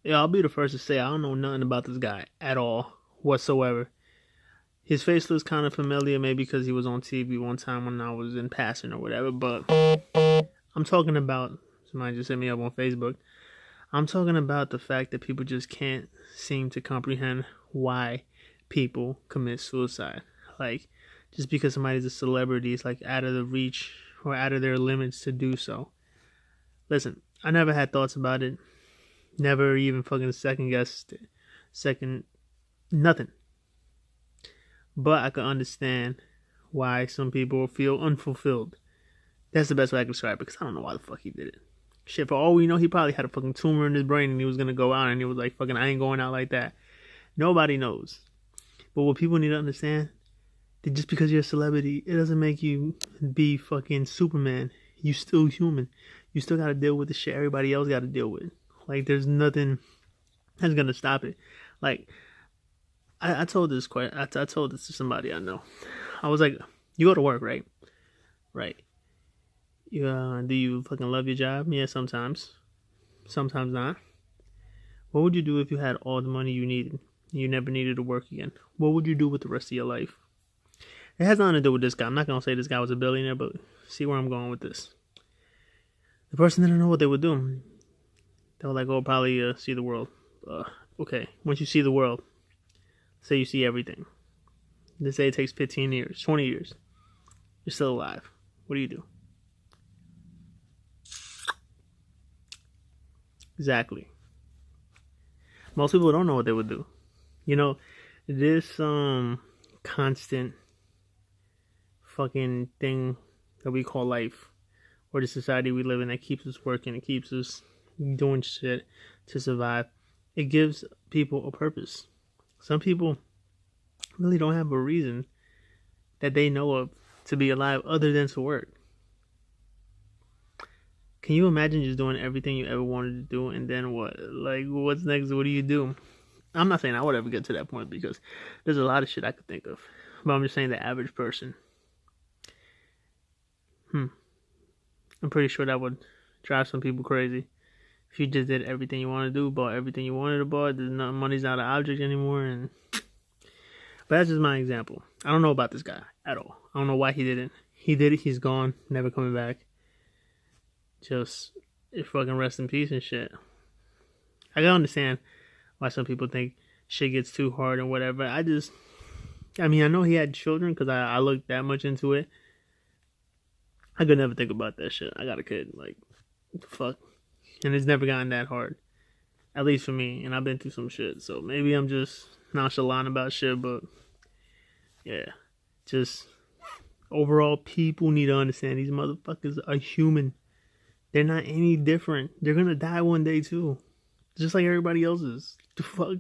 Yeah, I'll be the first to say I don't know nothing about this guy at all whatsoever. His face looks kind of familiar, maybe because he was on TV one time when I was in passing or whatever. But I'm talking about somebody just hit me up on Facebook. I'm talking about the fact that people just can't seem to comprehend why people commit suicide. Like, just because somebody's a celebrity, it's like out of the reach or out of their limits to do so. Listen, I never had thoughts about it. Never even fucking second guessed it. Second, nothing. But I can understand why some people feel unfulfilled. That's the best way I can describe it, because I don't know why the fuck he did it. Shit, for all we know, he probably had a fucking tumor in his brain and he was gonna go out and he was like, fucking, I ain't going out like that. Nobody knows. But what people need to understand, that just because you're a celebrity, it doesn't make you be fucking Superman. You still human. You still gotta deal with the shit everybody else gotta deal with. Like, there's nothing that's gonna stop it. Like, I told this I told this to somebody I know. I was like, you go to work, right? Right. Do you fucking love your job? Yeah, sometimes. Sometimes not. What would you do if you had all the money you needed? You never needed to work again. What would you do with the rest of your life? It has nothing to do with this guy. I'm not going to say this guy was a billionaire, but see where I'm going with this. The person didn't know what they would do. They were like, oh, probably see the world. Okay, once you see the world, say you see everything. Let's say it takes 15 years, 20 years. You're still alive. What do you do? Exactly. Most people don't know what they would do. You know, this constant fucking thing that we call life, or the society we live in that keeps us working, it keeps us doing shit to survive. It gives people a purpose. Some people really don't have a reason that they know of to be alive other than to work. Can you imagine just doing everything you ever wanted to do and then what? Like, what's next? What do you do? I'm not saying I would ever get to that point because there's a lot of shit I could think of. But I'm just saying the average person. I'm pretty sure that would drive some people crazy. If you just did everything you want to do, bought everything you wanted to buy, money's not an object anymore. But that's just my example. I don't know about this guy at all. I don't know why he didn't. He did it. He's gone. Never coming back. Just fucking rest in peace and shit. I can understand why some people think shit gets too hard and whatever. I know he had children because I looked that much into it. I could never think about that shit. I got a kid. Like, what the fuck? And it's never gotten that hard. At least for me. And I've been through some shit. So maybe I'm just nonchalant about shit. But yeah. Just overall, people need to understand these motherfuckers are human. They're not any different. They're gonna die one day too. Just like everybody else is. The fuck?